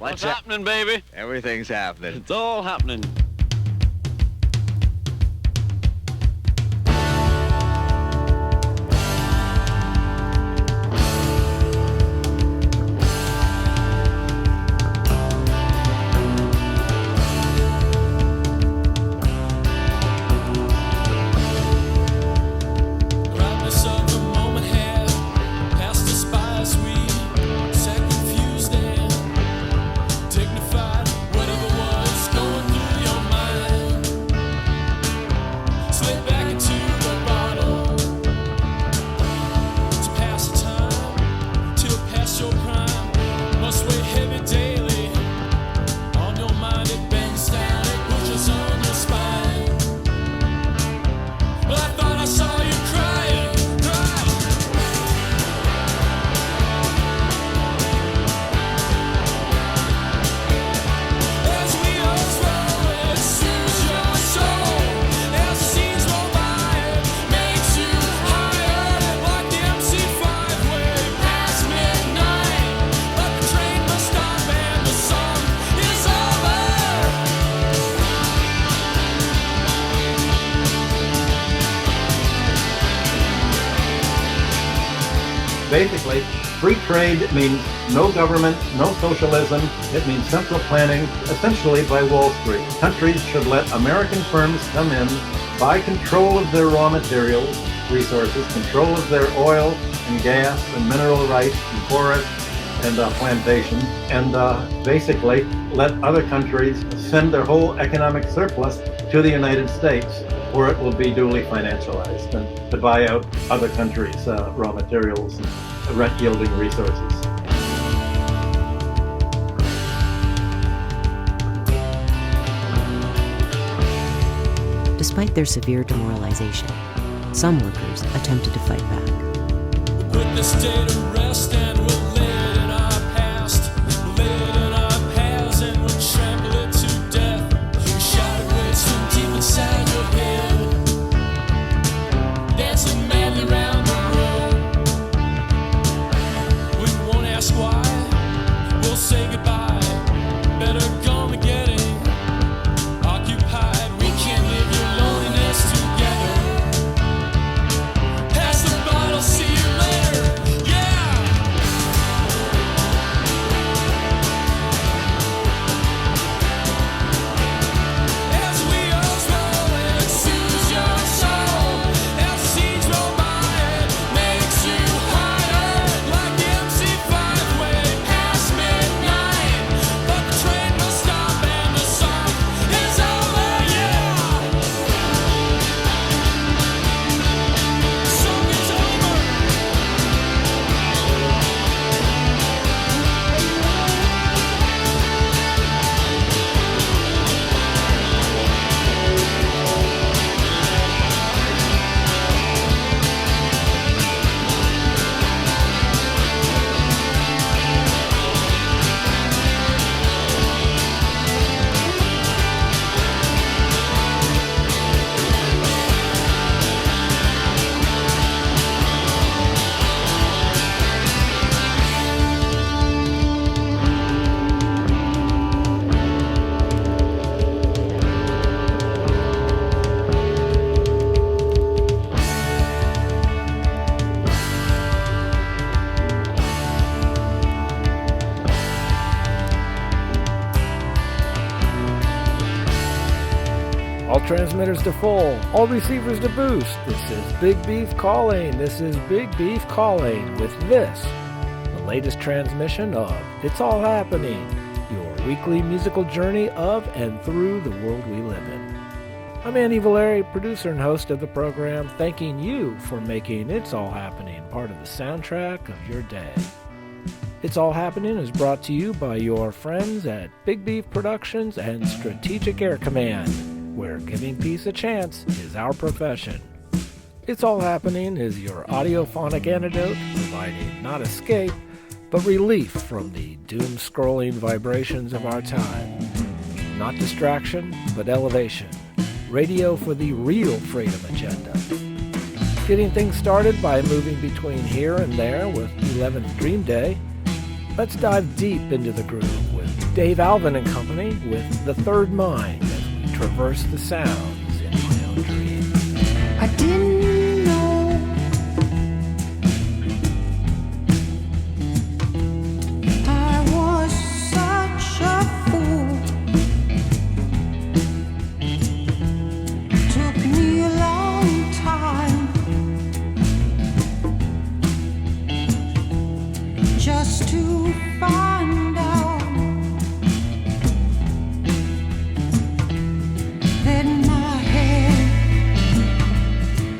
What's happening, baby? Everything's happening. It's all happening. Basically, free trade means no government, no socialism. It means central planning, essentially by Wall Street. Countries should let American firms come in, buy control of their raw materials, resources, control of their oil and gas and mineral rights and forests and plantations, and basically let other countries send their whole economic surplus to the United States, where it will be duly financialized and to buy out other countries' raw materials and rent-yielding resources. Despite their severe demoralization, some workers attempted to fight back. Put the state to rest and we'll live in our past. We'll live in our past and we'll trample it to death. We shout words from deep inside your head, dancing madly round the room. We won't ask why, we'll say goodbye. Better gonna get it occupied. We can't live your loneliness together. Pass the bottle, see you later. Yeah! As wheels roll and soothes your soul, as seeds roll by, it makes you higher like MC5 way past midnight. But the train will stop and the song is over, yeah! Song is over. All transmitters to full, all receivers to boost. This is Big Beef calling. This is Big Beef calling with this, the latest transmission of It's All Happening, your weekly musical journey of and through the world we live in. I'm Andy Valeri, producer and host of the program, thanking you for making It's All Happening part of the soundtrack of your day. It's All Happening is brought to you by your friends at Big Beef Productions and Strategic Air Command, where giving peace a chance is our profession. It's All Happening is your audiophonic antidote, providing not escape, but relief from the doom-scrolling vibrations of our time. Not distraction, but elevation. Radio for the real freedom agenda. Getting things started by moving between here and there with 11th Dream Day, let's dive deep into the groove with Dave Alvin and Company with The Third Mind as we traverse the sounds in my own dream. I didn't know I was such a fool. Took me a long time just to find out that my head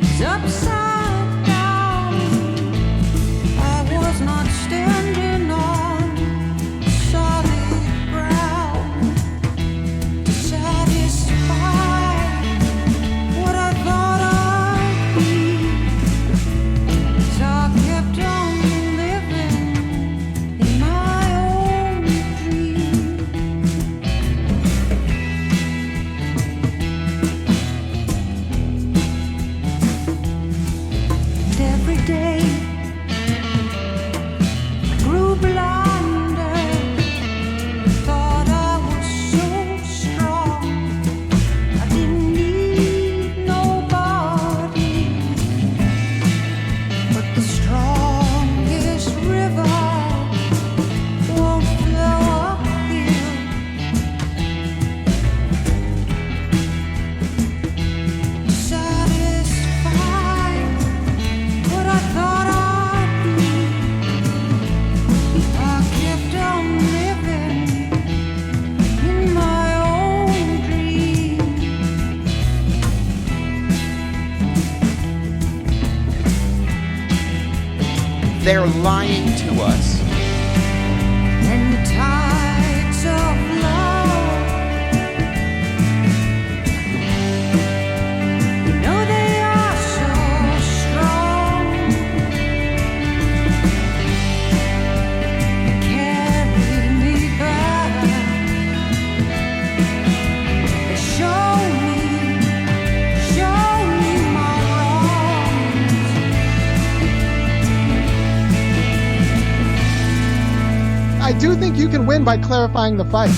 is upside down. I was not standing on solid ground to satisfy what I thought I'd be. So I kept on living in my own dream. And every day I grew blinder. Thought I was so strong. I didn't need nobody. But the strongest river won't flow uphill. Satisfy what I thought I'd be. I kept on living in my own dream. They're lying to us. And the tides of love, you know they are so strong. Carry me back. They show me my wrongs. I do think you can win by clarifying the fight.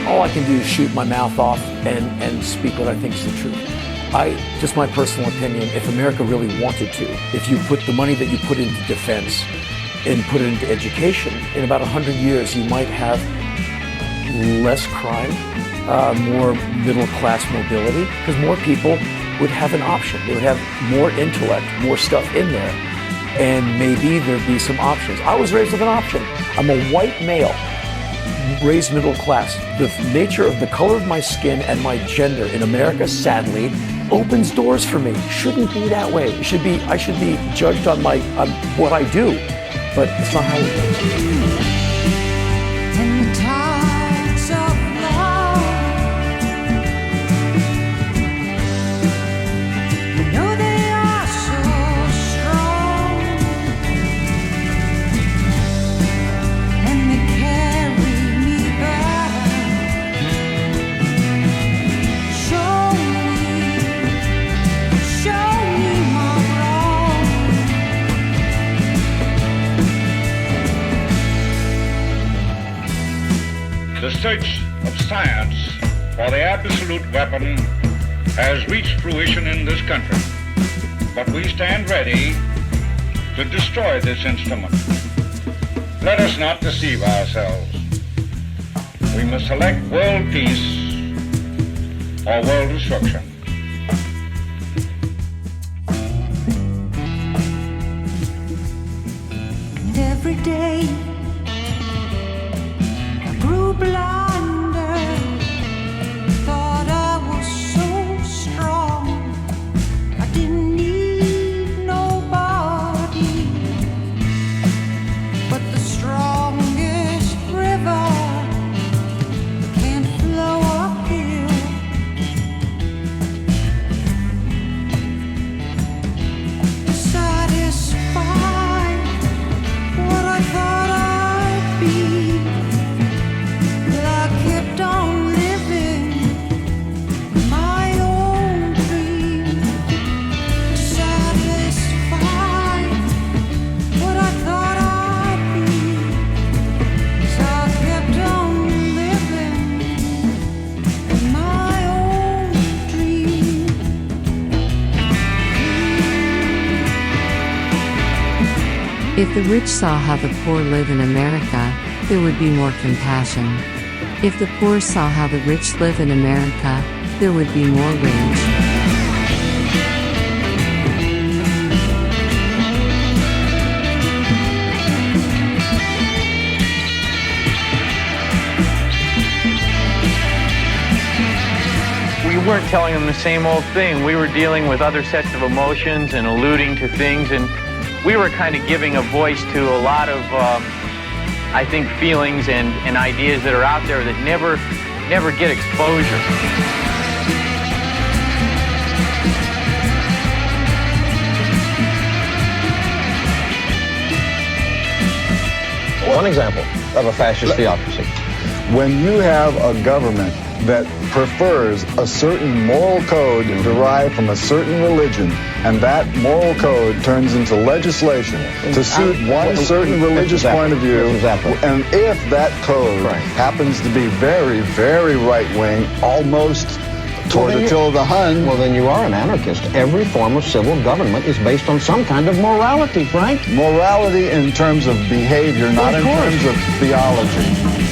All I can do is shoot my mouth off and speak what I think is the truth. Just my personal opinion, if America really wanted to, if you put the money that you put into defense and put it into education, in about 100 years you might have less crime, more middle-class mobility, because more people would have an option. They would have more intellect, more stuff in there, and maybe there'd be some options. I was raised with an option. I'm a white male, raised middle class. The nature of the color of my skin and my gender in America, sadly, opens doors for me. Shouldn't be that way. I should be judged on what I do, but it's not how it works. And the tides of love, you know they are so strong. And they carry me back. Show me my wrongs. The search of science for the absolute weapon has reached fruition in this country, but we stand ready to destroy this instrument. Let us not deceive ourselves. We must select world peace or world destruction. And every day I grew blinder. Thought I was so strong. I didn't need nobody. But the strongest river can't flow uphill. To satisfy what I thought I the rich saw how the poor live in America, there would be more compassion. If the poor saw how the rich live in America, there would be more rage. We weren't telling them the same old thing. We were dealing with other sets of emotions and alluding to things, and we were kind of giving a voice to a lot of, I think, feelings and ideas that are out there that never get exposure. One example of a fascist theocracy. When you have a government that prefers a certain moral code derived from a certain religion, and that moral code turns into legislation to suit one certain religious point of view, and if that code happens to be very, very right-wing, almost toward Attila the Hun... Well, then you are an anarchist. Every form of civil government is based on some kind of morality, Frank. Morality in terms of behavior, not in terms of theology.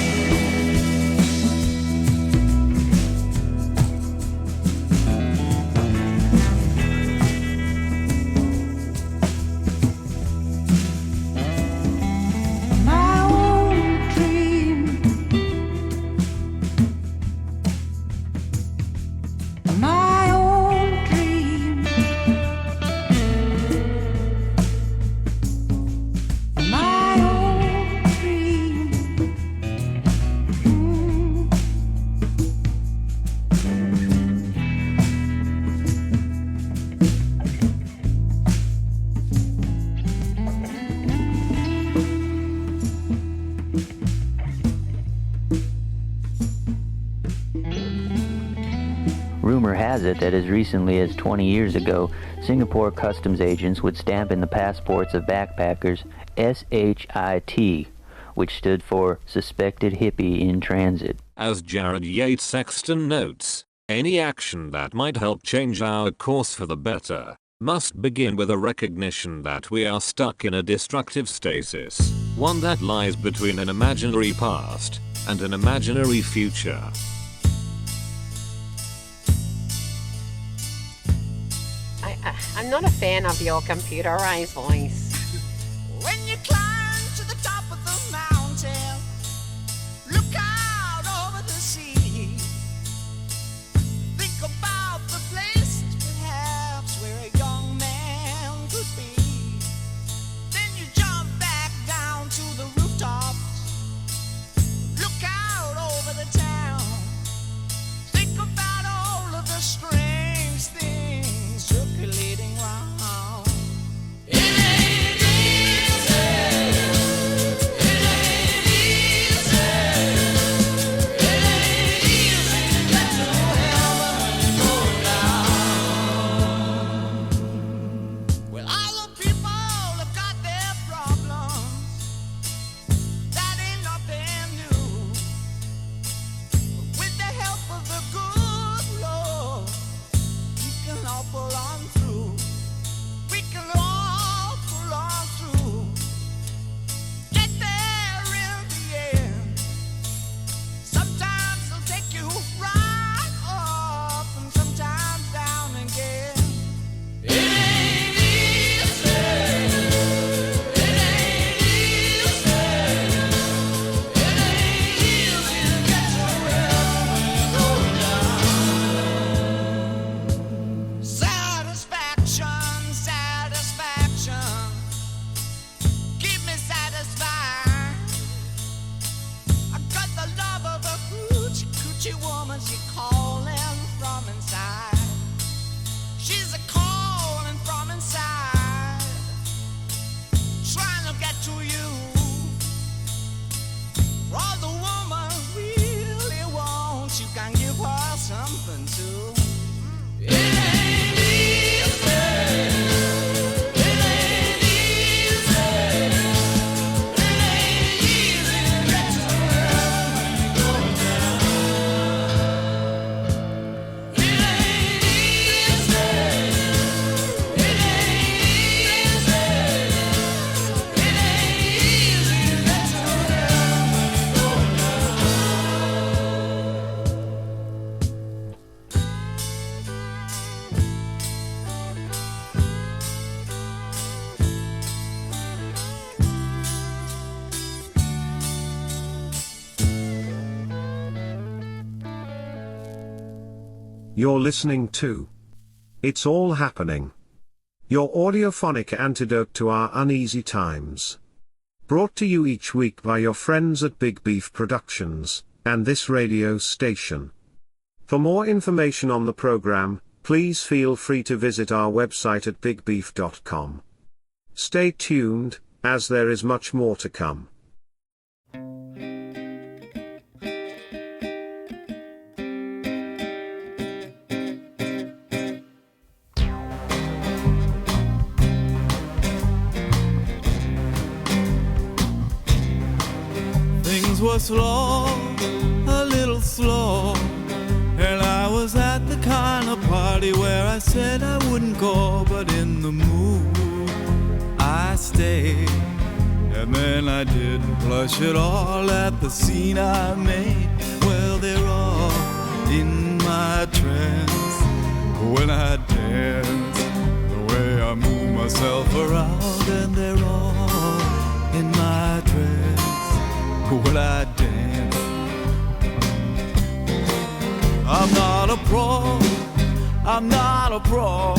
Rumor has it that as recently as 20 years ago, Singapore customs agents would stamp in the passports of backpackers SHIT, which stood for Suspected Hippie in Transit. As Jared Yates Sexton notes, any action that might help change our course for the better must begin with a recognition that we are stuck in a destructive stasis, one that lies between an imaginary past and an imaginary future. I'm not a fan of your computerized voice. When you climb to the top of the mountain, look out over the sea. Think about the place perhaps where a young man could be. Then you jump back down to the rooftops. Look out over the town. Think about all of the strange things circulating round. It You're listening to It's All Happening, your audiophonic antidote to our uneasy times. Brought to you each week by your friends at Big Beef Productions, and this radio station. For more information on the program, please feel free to visit our website at bigbeef.com. Stay tuned, as there is much more to come. Things were slow, a little slow, and I was at the kind of party where I said I wouldn't go, but in the mood I stayed. And then I didn't blush at all at the scene I made. Well, they're all in my trance when I dance, the way I move myself around, and they're all in my trance when I dance. I'm not a pro, I'm not a pro.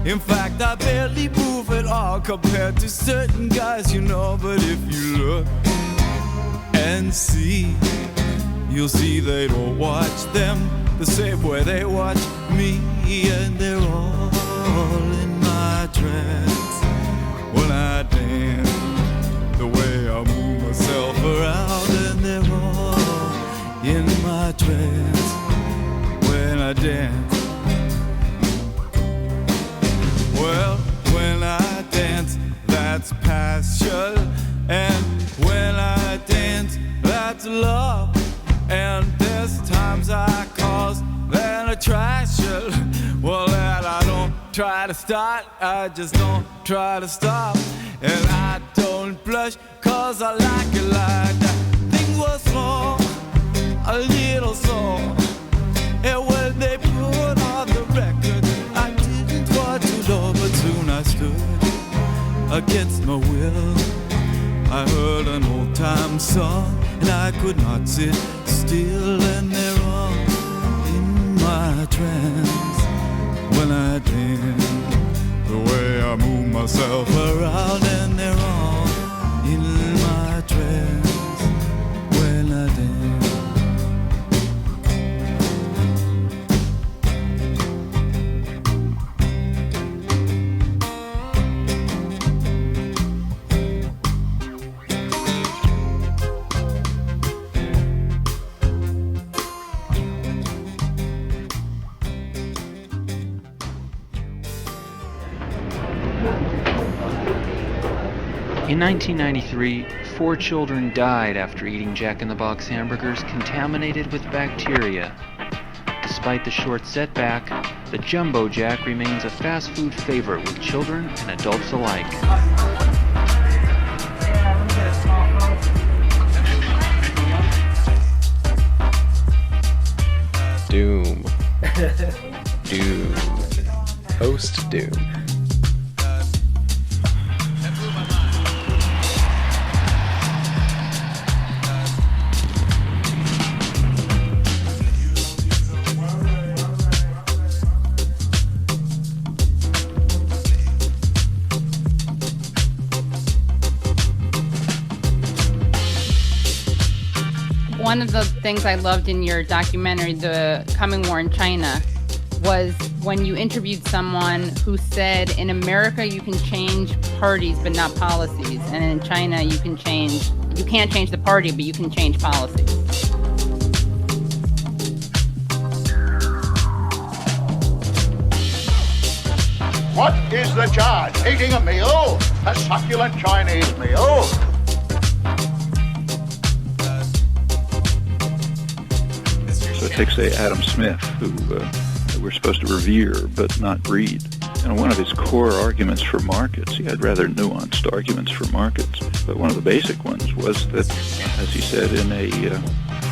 In fact, I barely move at all compared to certain guys, you know. But if you look and see, you'll see they don't watch them the same way they watch me. And they're all in my trance when I dance, the way I move myself around. And they're all in my trance when I dance. Well, when I dance, that's passion. And when I dance, that's love. And there's times I cause an attraction. Well, that I don't try to start, I just don't try to stop. And I don't blush, cause I like it like that. Things were slow, a little slow. And when they put on the record, I didn't want to know, but soon I stood against my will. I heard an old time song, and I could not sit still. And they're all in my trance when I dance, the way I move myself around. And they're all in my trance when I dance. In 1993, 4 children died after eating Jack in the Box hamburgers contaminated with bacteria. Despite the short setback, the Jumbo Jack remains a fast food favorite with children and adults alike. Doom. Doom. Post-Doom. One of the things I loved in your documentary, The Coming War in China, was when you interviewed someone who said, in America you can change parties but not policies, and in China you can't change the party but you can change policies. What is the charge? Eating a meal? A succulent Chinese meal? So take, say, Adam Smith, who we're supposed to revere but not read. And one of his core arguments for markets, he had rather nuanced arguments for markets, but one of the basic ones was that, as he said, in a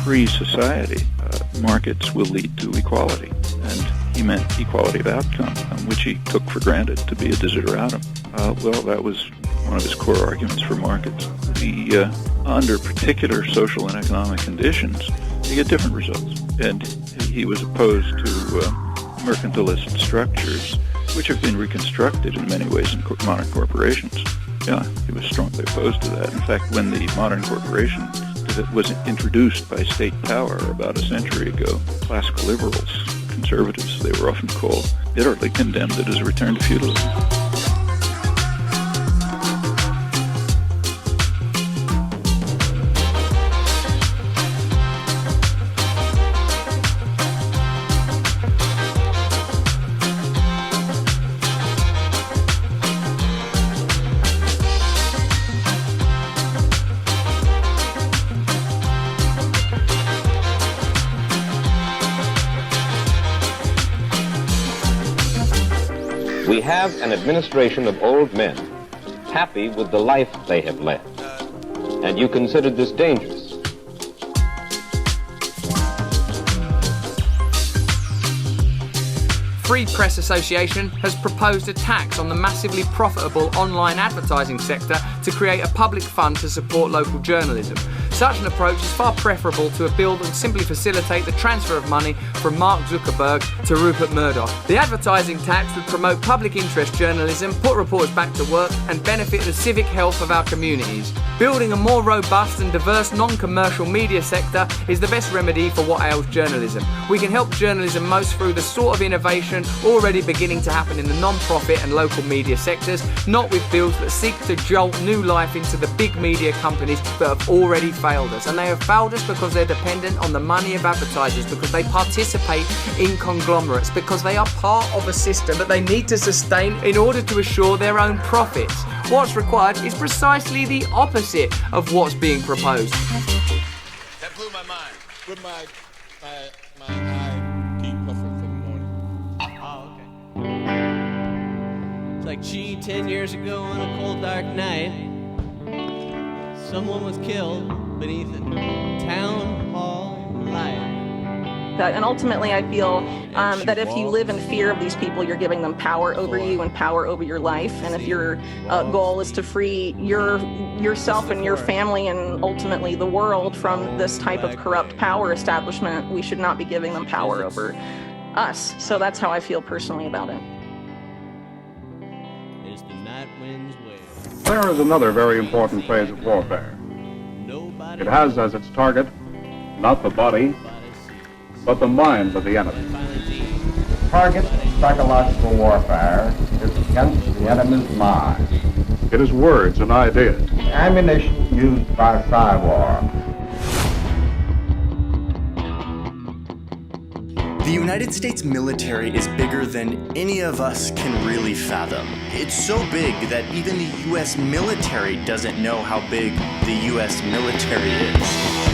free society, markets will lead to equality. And he meant equality of outcome, which he took for granted to be a desideratum. Well, that was one of his core arguments for markets. Under particular social and economic conditions, you get different results. And he was opposed to mercantilist structures, which have been reconstructed in many ways in modern corporations. Yeah, he was strongly opposed to that. In fact, when the modern corporation was introduced by state power about a century ago, classical liberals, conservatives they were often called, bitterly condemned it as a return to feudalism. We have an administration of old men, happy with the life they have led. And you considered this dangerous. Free Press Association has proposed a tax on the massively profitable online advertising sector to create a public fund to support local journalism. Such an approach is far preferable to a bill that would simply facilitate the transfer of money from Mark Zuckerberg to Rupert Murdoch. The advertising tax would promote public interest journalism, put reporters back to work, and benefit the civic health of our communities. Building a more robust and diverse non-commercial media sector is the best remedy for what ails journalism. We can help journalism most through the sort of innovation already beginning to happen in the non-profit and local media sectors, not with bills that seek to jolt new life into the big media companies that have already failed us. And they have failed us because they're dependent on the money of advertisers, because they participate in conglomerates, because they are part of a system that they need to sustain in order to assure their own profits. What's required is precisely the opposite of what's being proposed. That blew my mind. With my eye keep puffing for the morning. Oh, okay. It's like, gee, 10 years ago on a cold, dark night, someone was killed beneath a town hall light. And ultimately, I feel that if you live in fear of these people, you're giving them power over you and power over your life. And if your goal is to free yourself and your family and ultimately the world from this type of corrupt power establishment, we should not be giving them power over us. So that's how I feel personally about it. As the night winds wail. There is another very important phase of warfare. It has as its target not the body, but the mind of the enemy. The target of psychological warfare is against the enemy's mind. It is words and ideas. The ammunition used by Cyborg. The United States military is bigger than any of us can really fathom. It's so big that even the U.S. military doesn't know how big the U.S. military is.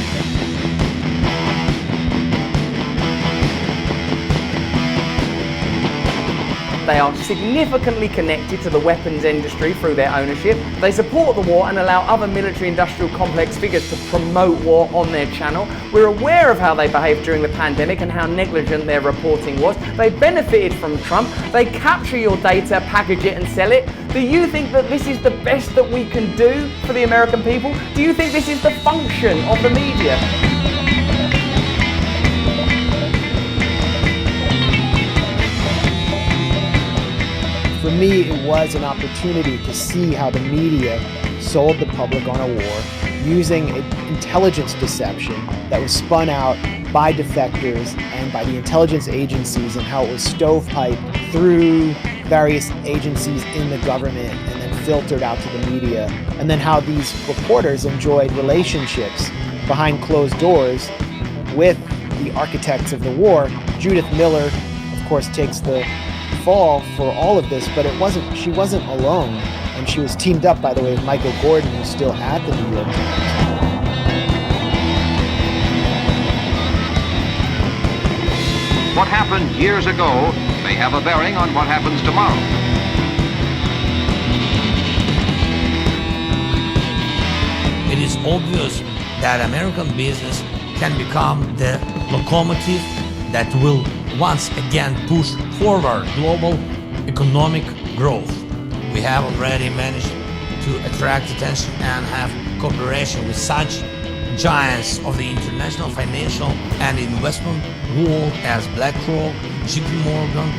They are significantly connected to the weapons industry through their ownership. They support the war and allow other military-industrial complex figures to promote war on their channel. We're aware of how they behaved during the pandemic and how negligent their reporting was. They benefited from Trump. They capture your data, package it and sell it. Do you think that this is the best that we can do for the American people? Do you think this is the function of the media? For me, it was an opportunity to see how the media sold the public on a war using intelligence deception that was spun out by defectors and by the intelligence agencies, and how it was stovepiped through various agencies in the government and then filtered out to the media, and then how these reporters enjoyed relationships behind closed doors with the architects of the war. Judith Miller, of course, takes the fall for all of this, but she wasn't alone, and she was teamed up, by the way, with Michael Gordon, who's still at the New York Times. What happened years ago may have a bearing on what happens tomorrow. It is obvious that American business can become the locomotive that will once again push forward global economic growth. We have already managed to attract attention and have cooperation with such giants of the international financial and investment world as BlackRock, JP Morgan,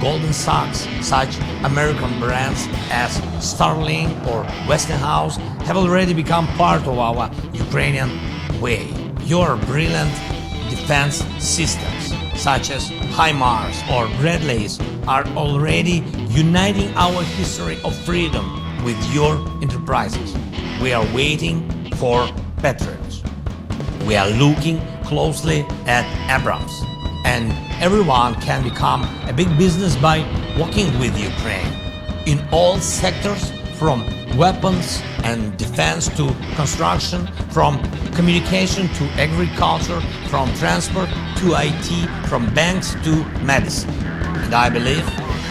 Golden Sachs, such American brands as Starlink or Westinghouse have already become part of our Ukrainian way. Your brilliant defense systems, such as HIMARS or Bradleys, are already uniting our history of freedom with your enterprises. We are waiting for Patriots. We are looking closely at Abrams, and everyone can become a big business by working with Ukraine in all sectors, from weapons and defense to construction, from communication to agriculture, from transport to IT, from banks to medicine. And I believe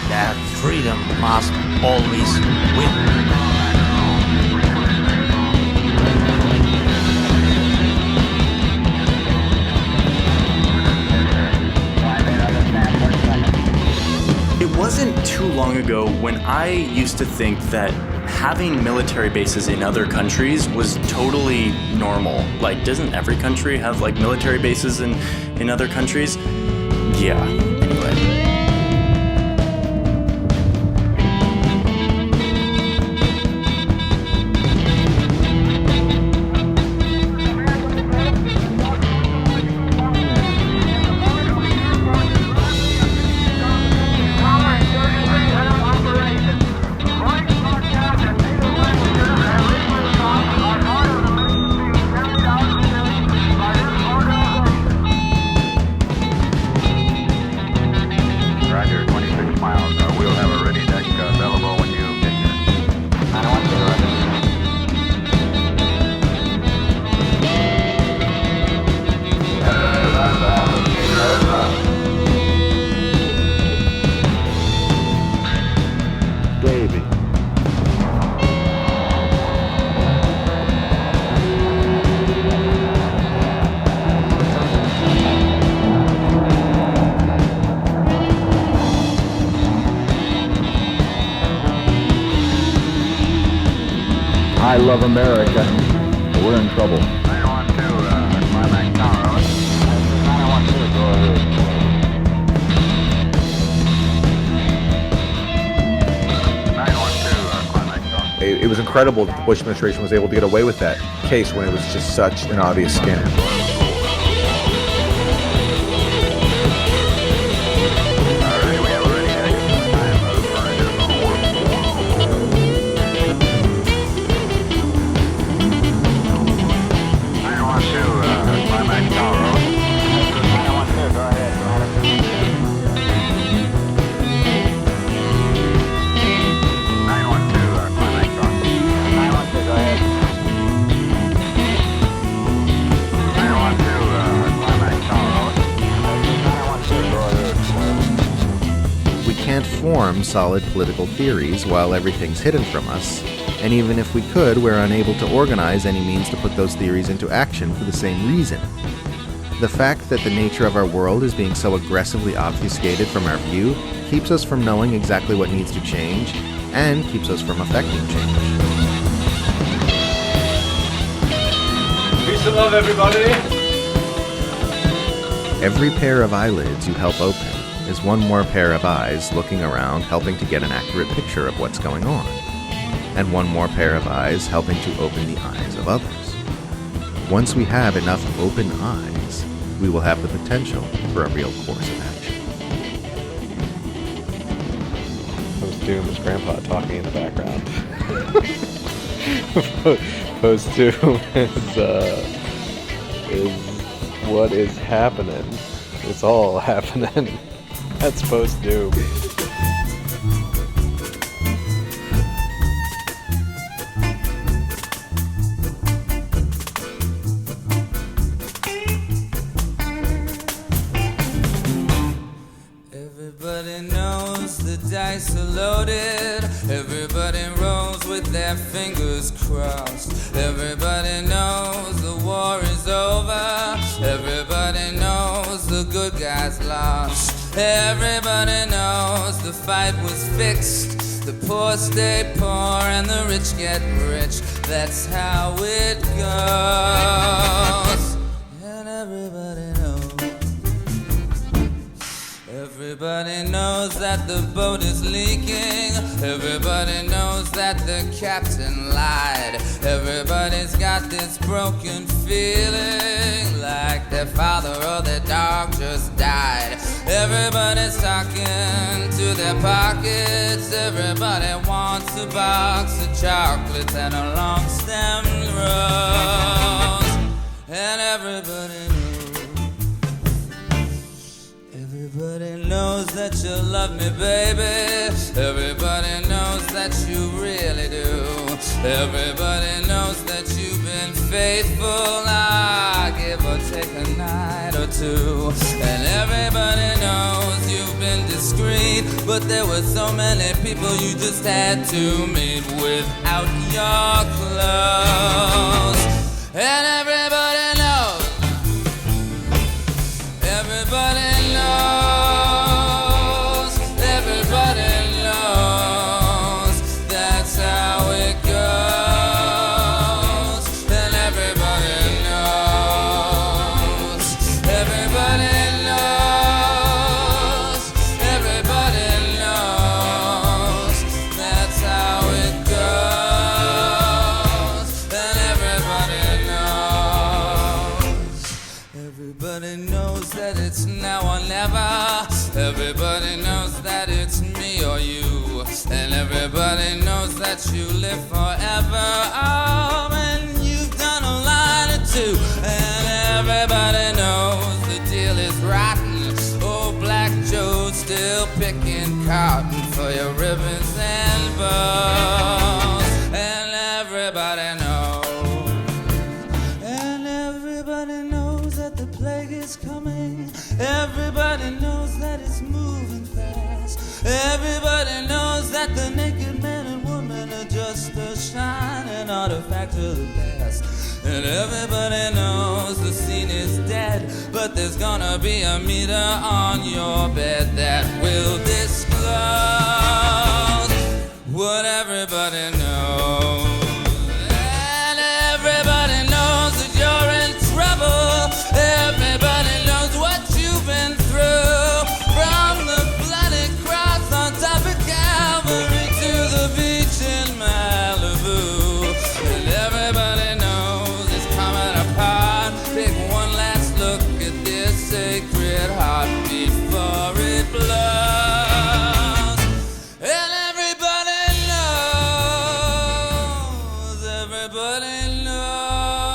that freedom must always win. It wasn't too long ago when I used to think that having military bases in other countries was totally normal. Like, doesn't every country have like military bases in other countries? Yeah, anyway. I love America. We're in trouble. It was incredible that the Bush administration was able to get away with that case when it was just such an obvious scam. Form solid political theories while everything's hidden from us, and even if we could, we're unable to organize any means to put those theories into action for the same reason. The fact that the nature of our world is being so aggressively obfuscated from our view keeps us from knowing exactly what needs to change, and keeps us from affecting change. Peace and love, everybody! Every pair of eyelids you help open is one more pair of eyes looking around, helping to get an accurate picture of what's going on, and one more pair of eyes helping to open the eyes of others. Once we have enough open eyes, we will have the potential for a real course of action. Post-Doom is Grandpa talking in the background. Post-Doom is what is happening. It's all happening. That's Post-Doom. Everybody knows the dice are loaded. Everybody rolls with their fingers crossed. Everybody knows the war is over. Everybody knows the good guys lost. Everybody knows the fight was fixed. The poor stay poor and the rich get rich. That's how it goes. And everybody knows. Everybody knows that the boat is leaking. Everybody knows that the captain lied. Everybody's got this broken feeling like their father or their dog just died. Everybody's talking to their pockets. Everybody wants a box of chocolates and a long stemmed rose. And everybody knows that you love me, baby. Everybody knows that you really do. Everybody knows that you've been faithful. I give or take a night or two. And everybody knows you've been discreet, but there were so many people you just had to meet without your clothes. And everybody knows. Everybody knows, everybody knows, that's how it goes. And everybody knows, everybody knows, everybody knows, that's how it goes. And everybody knows, everybody knows that it's now or never. Everybody knows that it's me or you. And everybody knows that you live forever. Oh, and you've done a line or two. And everybody knows the deal is rotten. Oh, Black Joe's still picking cotton for your ribbons and bows. And everybody knows. And everybody knows that the plague is coming. Everybody knows that it's moving fast. Everybody knows that the naked man and woman are just a shining artifact of the past. And everybody knows the scene is dead, but there's gonna be a meter on your bed that will disclose what everybody knows. And everybody knows that you're in trouble. Everybody knows what you've been through, from the bloody cross on top of Calvary to the beach in Malibu. And everybody knows it's coming apart. Take one last look at this sacred heart before it blows. And everybody knows, everybody knows,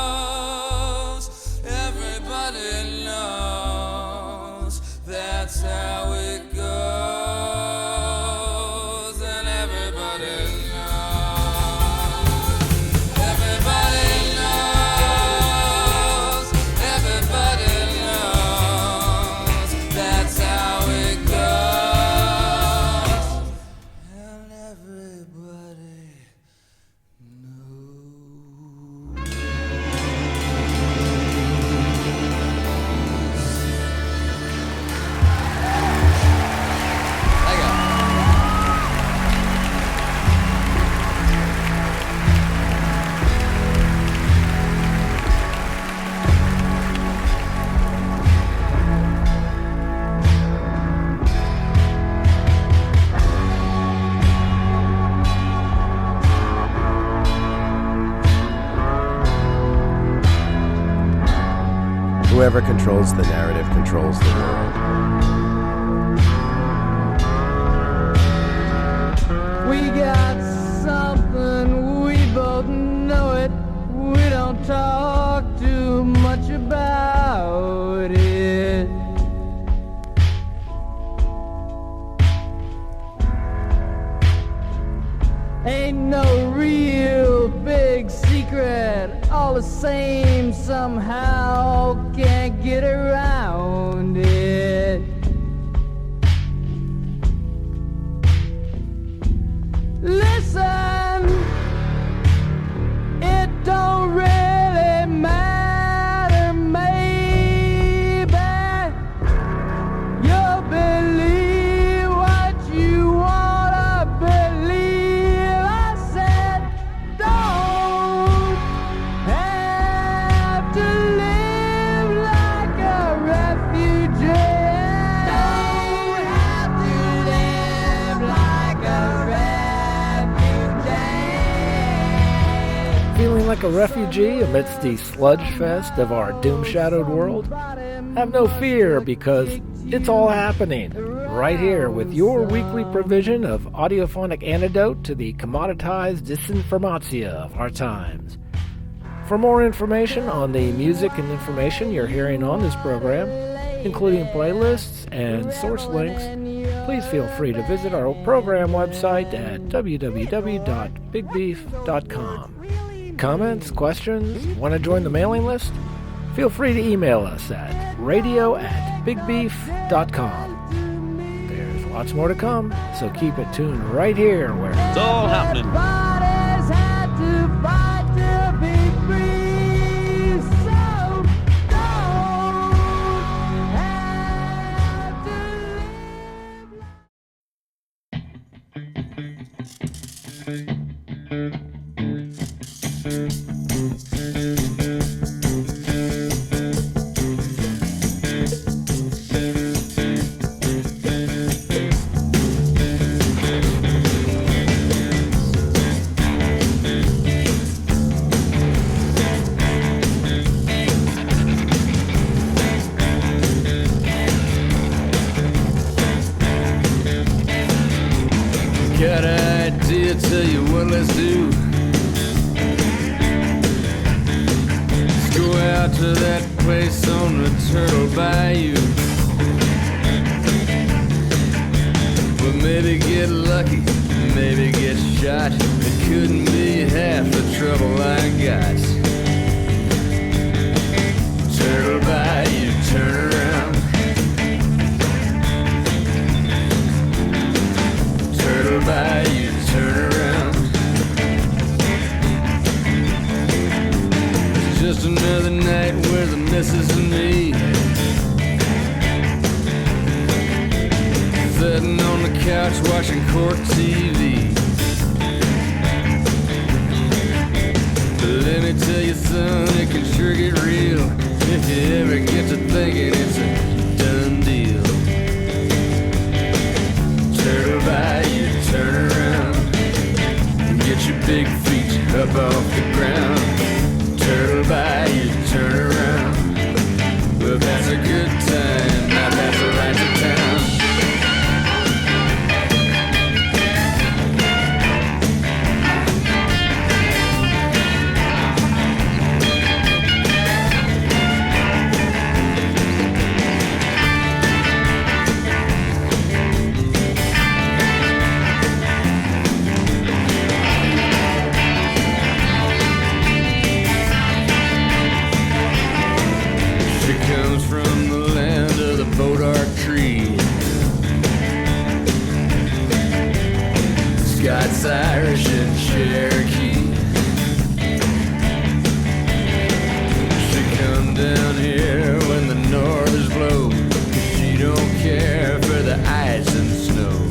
everybody knows, that's how it goes. And everybody knows, everybody knows, everybody knows, that's how it goes. And everybody Whoever controls the narrative controls the world. We got something, we both know it. We don't talk too much about it. Ain't no real big secret, all the same, somehow can't get around it. Listen, it don't really matter, maybe you'll believe what you wanna believe. I said, don't have to live like a like a refugee amidst the Sludgefest of our doom-shadowed world? Have no fear, because it's all happening right here with your weekly provision of audiophonic antidote to the commoditized disinformatia of our times. For more information on the music and information you're hearing on this program, including playlists and source links, please feel free to visit our program website at www.bigbeef.com. Comments, questions, want to join the mailing list? Feel free to email us at radio@bigbeef.com. There's lots more to come, so keep it tuned right here where it's all happening. Everybody's had to fight to be free, so don't have to Got an idea, tell you what, let's do. Let's go out to that place on the Turtle Bayou. We'll maybe get lucky, maybe get shot. It couldn't be half the trouble I got. Turtle Bayou, turn around. Turtle Bayou, turn around. It's just another night with the missus and me, sitting on the couch watching court TV. Let me tell you, son, it can sure get real if you ever get to thinking it's a done deal. Turtle Bayou, turn around and get your big feet up off the ground. Turtle Bayou, turn around. Well, that's a good time. Now that's the right to town. From the land of the Bodart tree, Scots, Irish, and Cherokee. She come down here when the northers blow. She don't care for the ice and snow.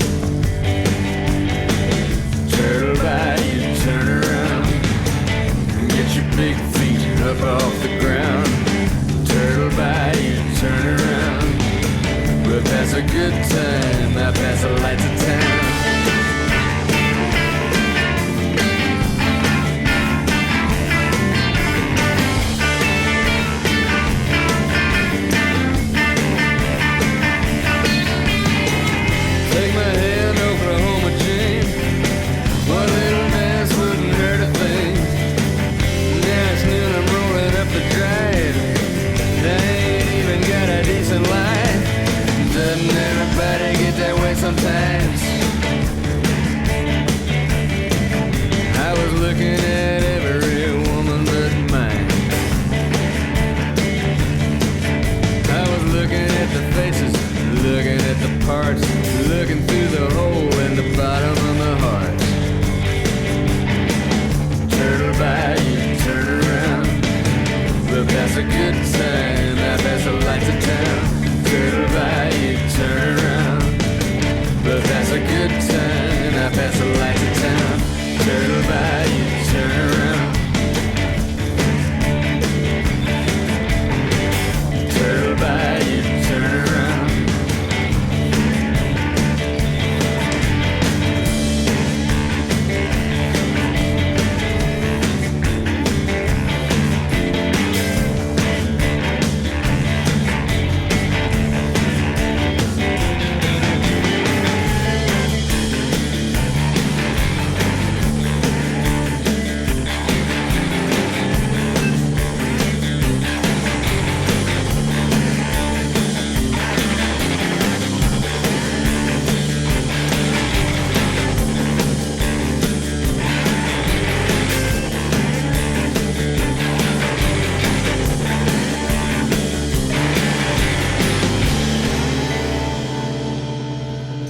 Turtle Bayou, turn around and get your big feet up off the ground. Turtle Bayou, turn around. We'll pass a good time, I pass the lights of town. Take my hand, Oklahoma Jane. One little dance wouldn't hurt a thing. Now it's noon, I'm rolling up the drive. I ain't even got a decent life. Doesn't everybody get that way sometimes?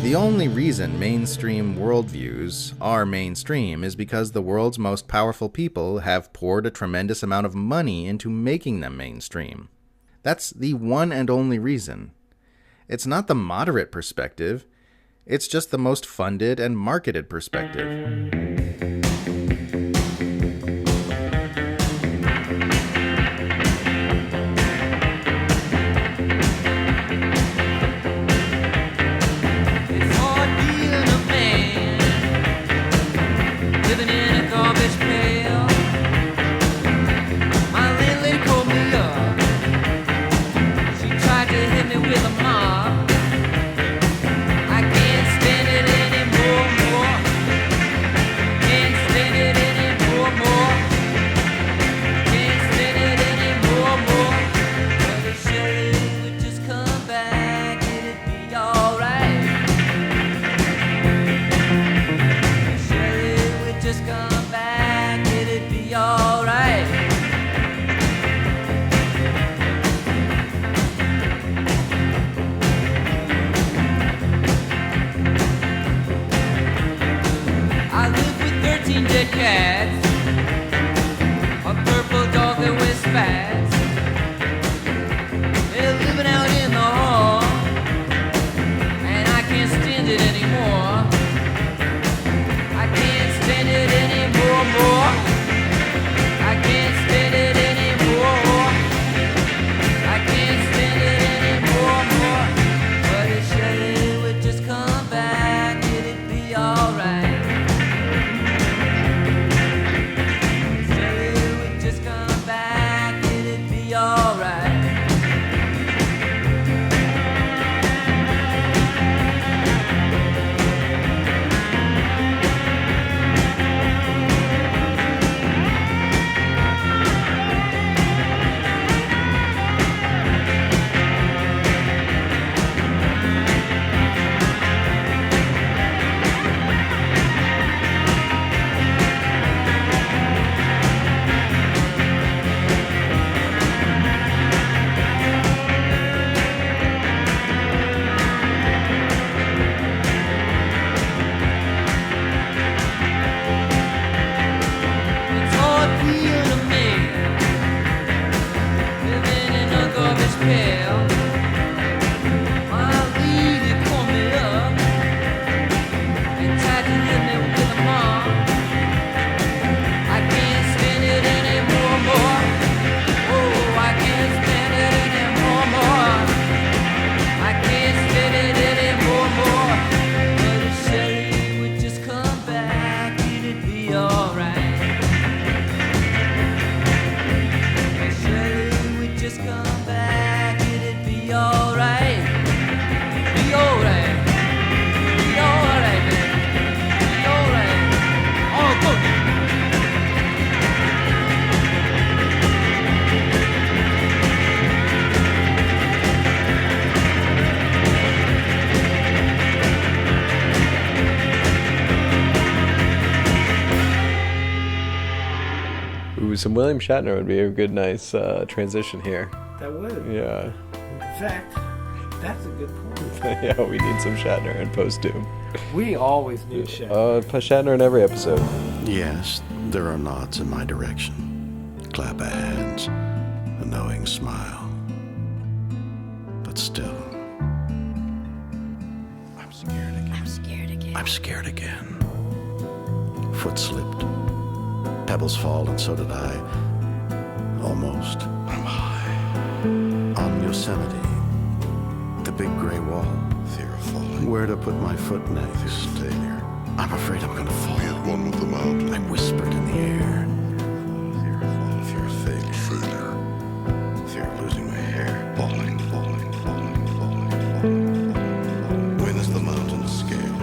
The only reason mainstream worldviews are mainstream is because the world's most powerful people have poured a tremendous amount of money into making them mainstream. That's the one and only reason. It's not the moderate perspective, it's just the most funded and marketed perspective. Some William Shatner would be a good, nice transition here. That would. Yeah. In fact, that's a good point. Yeah, we need some Shatner in post-doom. We always need Shatner. Shatner in every episode. Yes, there are nods in my direction. Clap of hands, a knowing smile. But still, I'm scared again. I'm scared again. I'm scared again. Foot slipped. Pebbles fall, and so did I. Almost. I'm high. On Yosemite. The big gray wall. Fear of falling. Where to put my foot next. Failure. I'm afraid I'm gonna fall. Be at one with the mountain. I whispered in the air. Fear of falling. Fear of failure. Failure. Fear of losing my hair. Falling, falling, falling, falling, falling, falling. When is the mountain scaled?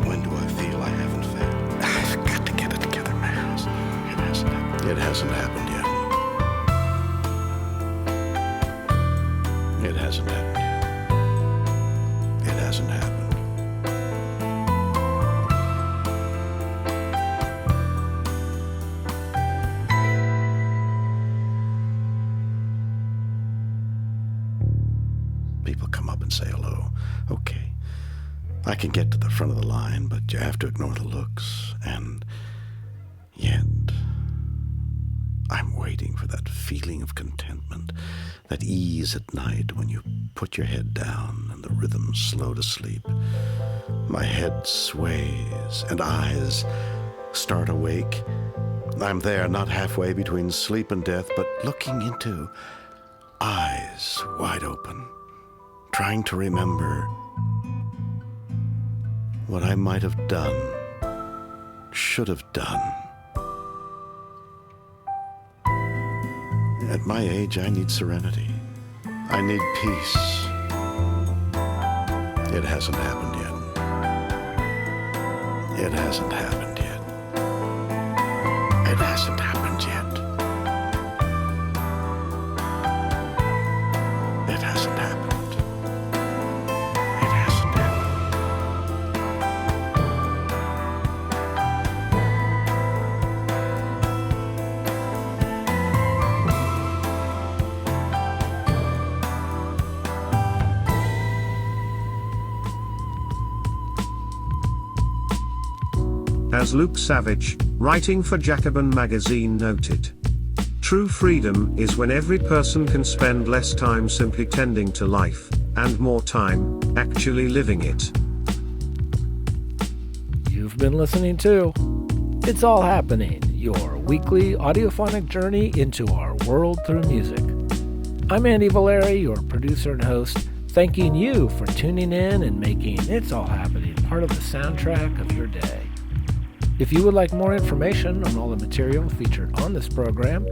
When do I feel I haven't failed? I've got to get it together, man. It hasn't happened yet. It hasn't happened yet. It hasn't happened. People come up and say hello. Okay. I can get to the front of the line, but you have to ignore the looks. And yet, I'm waiting for that feeling of contentment, that ease at night when you put your head down and the rhythm's slow to sleep. My head sways and eyes start awake. I'm there, not halfway between sleep and death, but looking into eyes wide open, trying to remember what I might have done, should have done. At my age, I need serenity. I need peace. It hasn't happened yet. It hasn't happened yet. It hasn't happened yet. It hasn't happened. It hasn't As Luke Savage, writing for Jacobin magazine, noted, true freedom is when every person can spend less time simply tending to life, and more time actually living it. You've been listening to It's All Happening, your weekly audiophonic journey into our world through music. I'm Andy Valeri, your producer and host, thanking you for tuning in and making It's All Happening part of the soundtrack of your day. If you would like more information on all the material featured on this program,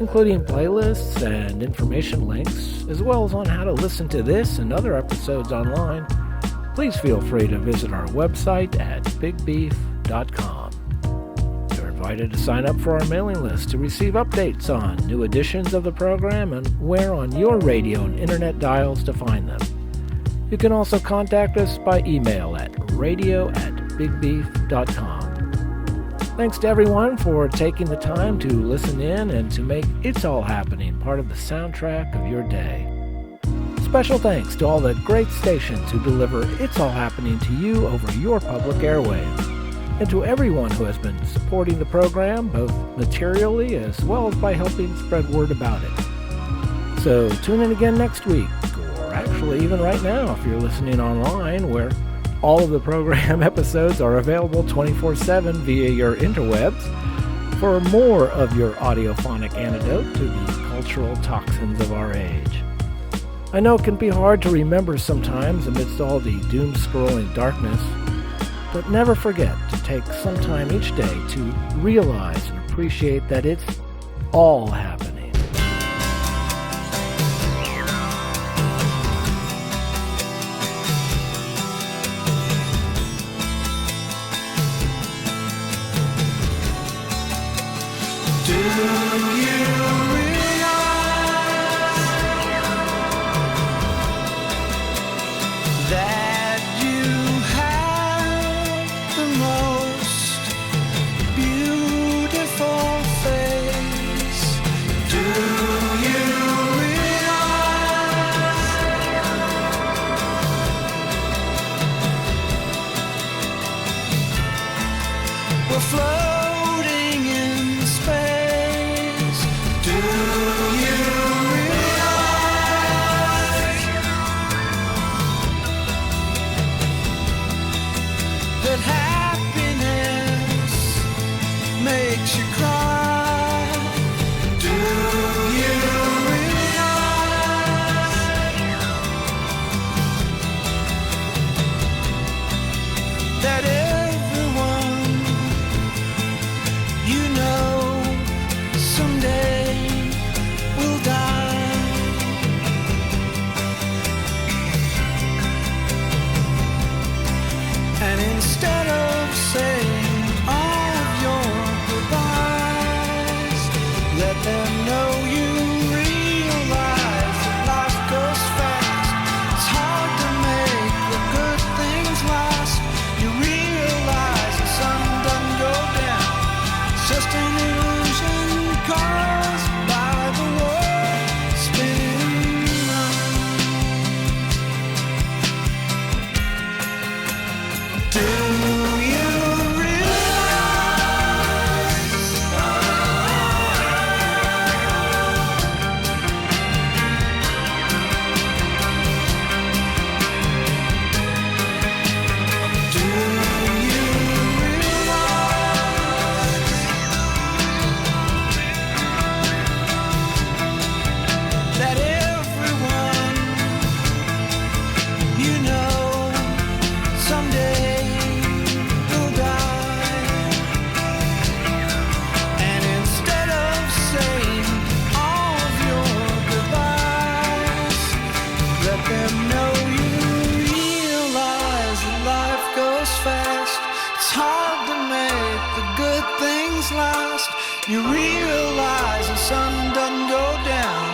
including playlists and information links, as well as on how to listen to this and other episodes online, please feel free to visit our website at bigbeef.com. You're invited to sign up for our mailing list to receive updates on new editions of the program and where on your radio and internet dials to find them. You can also contact us by email at radio@bigbeef.com. Thanks to everyone for taking the time to listen in and to make It's All Happening part of the soundtrack of your day. Special thanks to all the great stations who deliver It's All Happening to you over your public airwaves, and to everyone who has been supporting the program, both materially as well as by helping spread word about it. So tune in again next week, or actually even right now if you're listening online, where all of the program episodes are available 24/7 via your interwebs for more of your audiophonic antidote to the cultural toxins of our age. I know it can be hard to remember sometimes amidst all the doom-scrolling darkness, but never forget to take some time each day to realize and appreciate that it's all happening. Do you realize that you have the most beautiful face? Do you realize we're floating in space? Do you realize that happiness makes you cry? Do you realize that everyone them know you realize that life goes fast. It's hard to make the good things last. You realize the sun doesn't go down.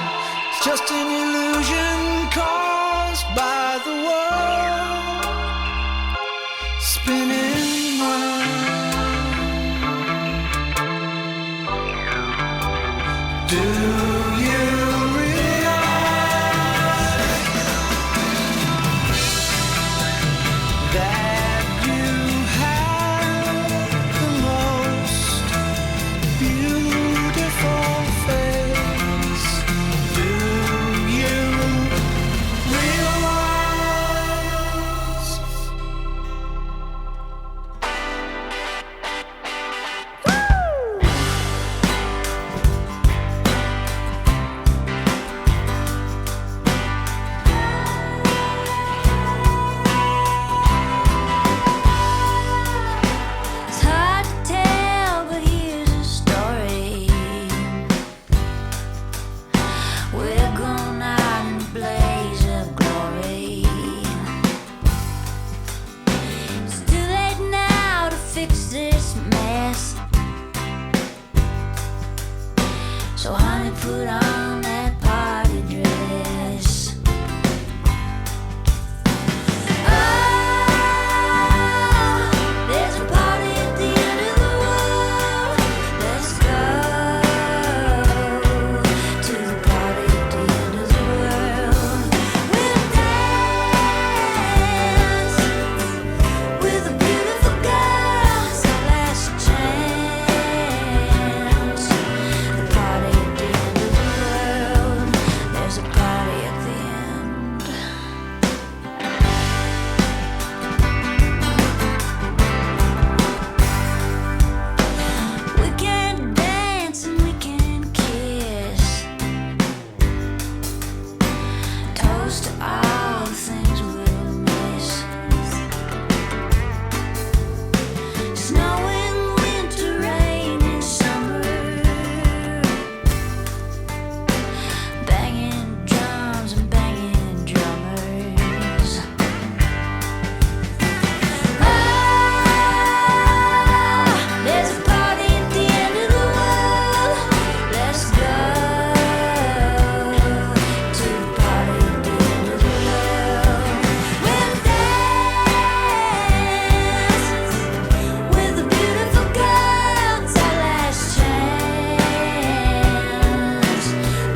It's just an illusion caused by the world spinning round. Do you realize that you have the most beautiful face? Do you realize? It's hard to tell, but here's a story. We're going out in a blaze of glory. It's too late now to fix this mess. So honey, put on that party dress. There's a party at the end of the world. Let's go to the party at the end of the world. We'll dance with a beautiful girl. It's our last chance. The party at the end of the world. There's a party at the end. We can dance and we can kiss. Toast to all the things we'll miss. Snowing, winter, rain, and summer. Banging drums and banging drummers. There's a party at the end of the world. Let's go to the party at the end of the world. We'll dance with a beautiful girl. It's our last chance.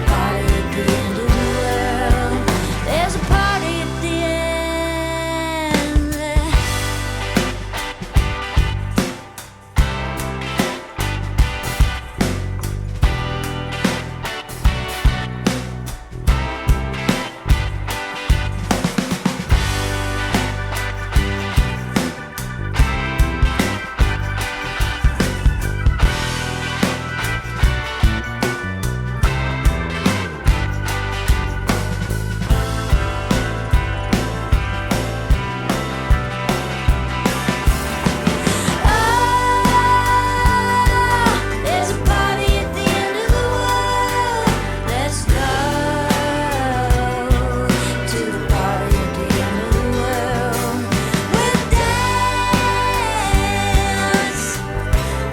Party at the end of the world. There's a party at the end. There's a party at the end of the world. Let's go to the party at the end of the world. We'll dance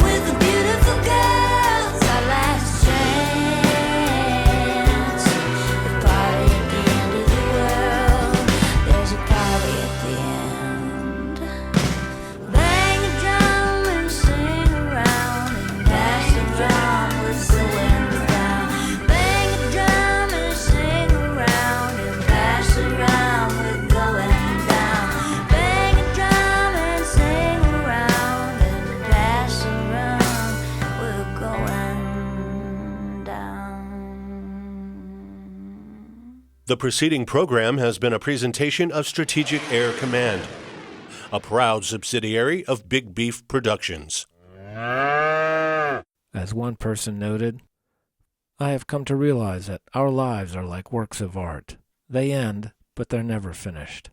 with a beautiful girl. It's our last chance. The party at the end of the world. There's a party at the end. Bang a drum and sing around and pass the drum, we're going down. Bang a drum and sing around and pass around, we're going down. Bang a drum and sing around and pass around, we're going down. The preceding program has been a presentation of Strategic Air Command, a proud subsidiary of Big Beef Productions. As one person noted, I have come to realize that our lives are like works of art. They end, but they're never finished.